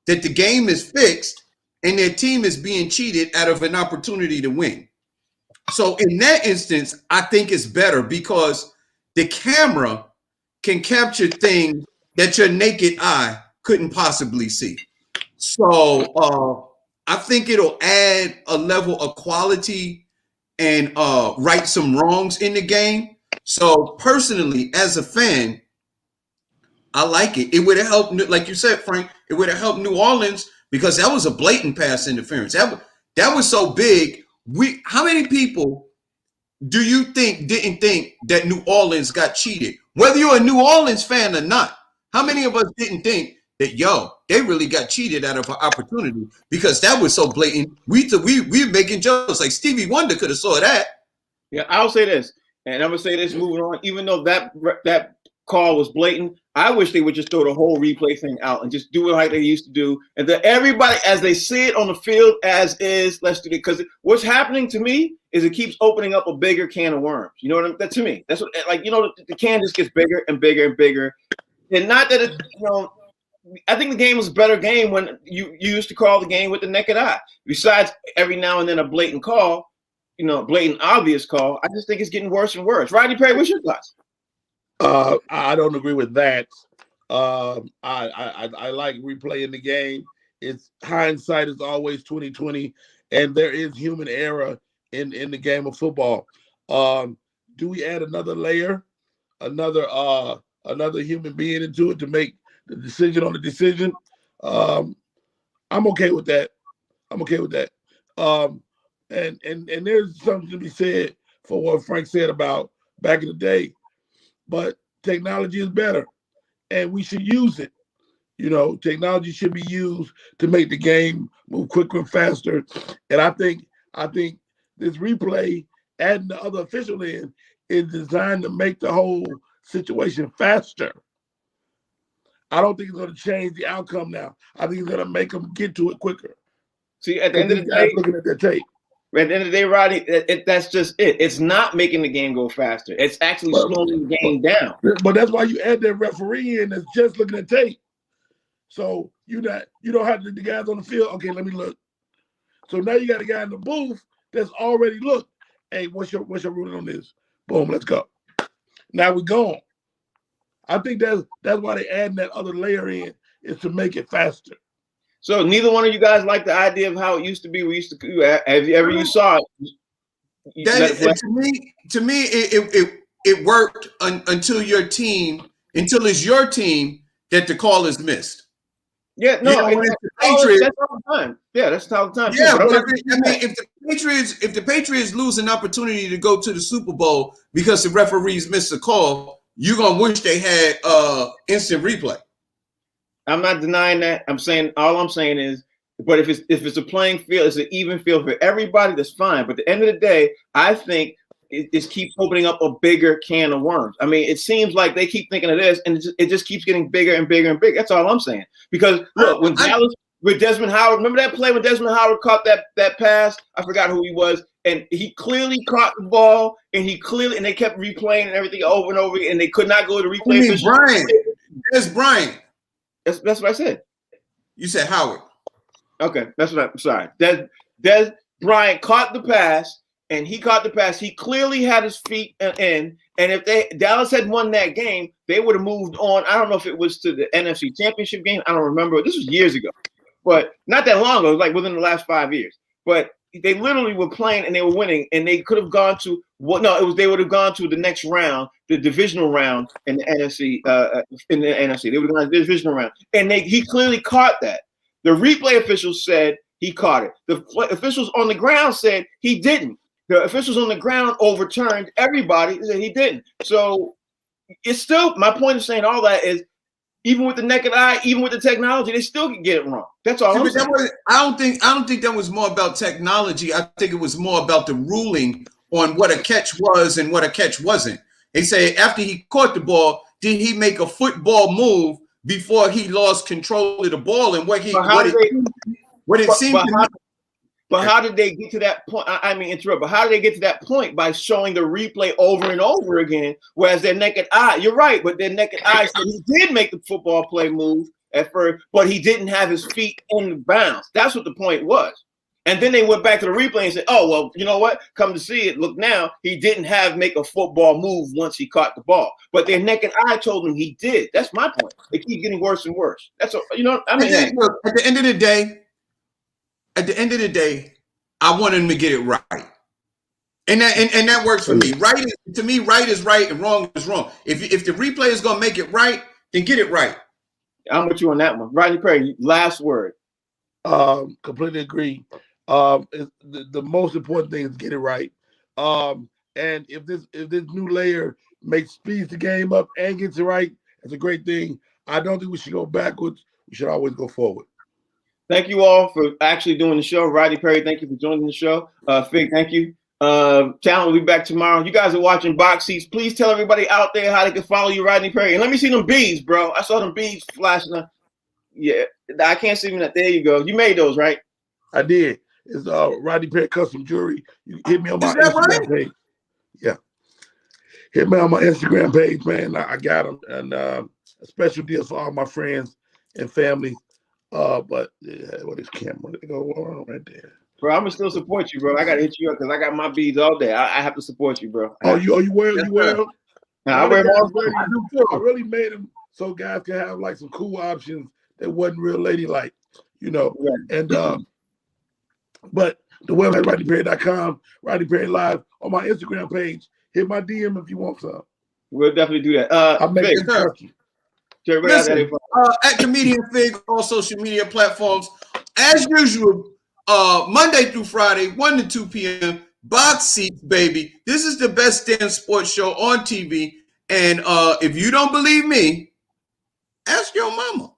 that the game is fixed and their team is being cheated out of an opportunity to win. So in that instance, I think it's better because the camera can capture things that your naked eye couldn't possibly see. So I think it'll add a level of quality and right some wrongs in the game. So personally, as a fan, I like it. It would have helped, like you said, Frank, it would have helped New Orleans because that was a blatant pass interference. That was so big. How many people do you think didn't think that New Orleans got cheated? Whether you're a New Orleans fan or not, how many of us didn't think that, they really got cheated out of an opportunity because that was so blatant? We were making jokes like Stevie Wonder could have saw that. Yeah, I'll say this, and I'm gonna say this moving on. Even though that call was blatant, I wish they would just throw the whole replay thing out and just do it like they used to do, and then everybody, as they see it on the field as is, let's do it. Because what's happening to me is it keeps opening up a bigger can of worms. You know what I mean? That to me, that's what the can just gets bigger and bigger and bigger, and not that it I think the game was a better game when you used to call the game with the naked eye. Besides every now and then a blatant call, blatant obvious call. I just think it's getting worse and worse. Rodney Perry, what's your thoughts? I don't agree with that. I like replaying the game. It's hindsight is always 20/20, and there is human error in the game of football. Do we add another layer, another human being into it to make the decision on the decision? I'm okay with that. And there's something to be said for what Frank said about back in the day. But technology is better, and we should use it. Technology should be used to make the game move quicker and faster. And I think this replay, adding the other official in, is designed to make the whole situation faster. I don't think it's going to change the outcome now. I think it's going to make them get to it quicker. See, at the end of the day, looking at their tape. At the end of the day, Rodney, that's just it. It's not making the game go faster. It's actually slowing the game down. But that's why you add that referee in that's just looking at tape. So you don't have the guys on the field. Okay, let me look. So now you got a guy in the booth that's already looked. Hey, what's your ruling on this? Boom, let's go. Now we're gone. I think that's why they add that other layer in, is to make it faster. So neither one of you guys like the idea of how it used to be. We used to, have you ever saw it? To me, it worked until it's your team that the call is missed. Yeah, no, that's all the time. Yeah, that's all the time. Yeah, but if the Patriots lose an opportunity to go to the Super Bowl because the referees missed a call, you're gonna wish they had instant replay. I'm not denying that. All I'm saying is, but if it's a playing field, it's an even field for everybody, that's fine. But at the end of the day, I think it keeps opening up a bigger can of worms. I mean, it seems like they keep thinking of this, and it just keeps getting bigger and bigger and bigger. That's all I'm saying. Because look, when Dallas with Desmond Howard, remember that play when Desmond Howard caught that pass? I forgot who he was, and he clearly caught the ball, and they kept replaying and everything over and over again, and they could not go to replay. Brian, there's Brian. That's what I said. You said Howard. Okay, that's what I'm sorry. Des Bryant caught the pass, and he caught the pass. He clearly had his feet in, and if Dallas had won that game, they would have moved on. I don't know if it was to the NFC Championship game. I don't remember. This was years ago, but not that long ago. It was like within the last 5 years. But they literally were playing and they were winning, and they could have gone to they would have gone to the next round, the divisional round in the NFC. They would have gone to the divisional round, and he clearly caught that. The replay officials said he caught it. The officials on the ground said he didn't. The officials on the ground overturned everybody, said he didn't. So it's still, my point of saying all that is, even with the naked eye, even with the technology, they still can get it wrong. That's all I'm saying. I don't think that was more about technology. I think it was more about the ruling on what a catch was and what a catch wasn't. They say after he caught the ball, did he make a football move before he lost control of the ball? And But how did they get to that point? I mean, interrupt. But how did they get to that point? By showing the replay over and over again, whereas their naked eye, you're right, but their naked eye said he did make the football play move at first, but he didn't have his feet in the bounds. That's what the point was. And then they went back to the replay and said, oh, well, you know what? Come to see it. Look now, he didn't make a football move once he caught the ball. But their naked eye told him he did. That's my point. They keep getting worse and worse. That's what, I mean. Look, at the end of the day, I want him to get it right. And that works for me. Right is right and wrong is wrong. If the replay is gonna make it right, then get it right. I'm with you on that one. Rodney Perry, last word. Completely agree. The most important thing is get it right. And if this new layer speeds the game up and gets it right, it's a great thing. I don't think we should go backwards. We should always go forward. Thank you all for actually doing the show. Rodney Perry, thank you for joining the show. Fig, thank you. Talent will be back tomorrow. You guys are watching Box Seats. Please tell everybody out there how they can follow you, Rodney Perry. And let me see them beads, bro. I saw them beads flashing up. Yeah, I can't see them. There you go. You made those, right? I did. It's Rodney Perry Custom Jewelry. You hit me on my Instagram page. Yeah. Hit me on my Instagram page, man. I got them. And a special deal for all my friends and family. But what is camera? They go on right there. Bro, I'm gonna still support you, bro. I gotta hit you up because I got my beads all day. I have to support you, bro. Oh, you wear them? Nah, I wear them all day. I really made them so guys can have like some cool options that wasn't real ladylike, you know. Right. And but the website RodneyPerry.com, Rodney Perry Live on my Instagram page. Hit my DM if you want some. We'll definitely do that. I'll make it turkey. Listen, at Comedian Fig, all social media platforms. As usual, Monday through Friday, 1 to 2 p.m., Box Seats, baby. This is the best damn sports show on TV. And if you don't believe me, ask your mama.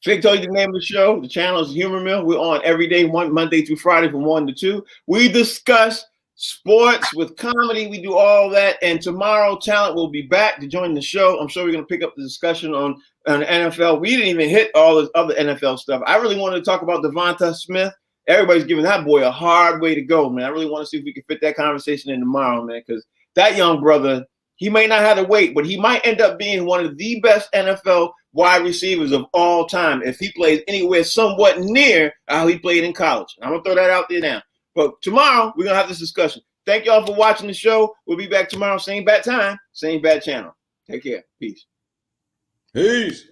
Fig told you the name of the show. The channel is Humor Mill. We're on every day, Monday through Friday from 1 to 2. We discuss sports with comedy. We do all that. And tomorrow, Talent will be back to join the show. I'm sure we're going to pick up the discussion on NFL. We didn't even hit all this other NFL stuff. I really wanted to talk about Devonta Smith. Everybody's giving that boy a hard way to go, man. I really want to see if we can fit that conversation in tomorrow, man, because that young brother, he may not have to wait, but he might end up being one of the best NFL wide receivers of all time if he plays anywhere somewhat near how he played in college. I'm going to throw that out there now. But tomorrow, we're going to have this discussion. Thank y'all for watching the show. We'll be back tomorrow, same bat time, same bat channel. Take care. Peace. Peace.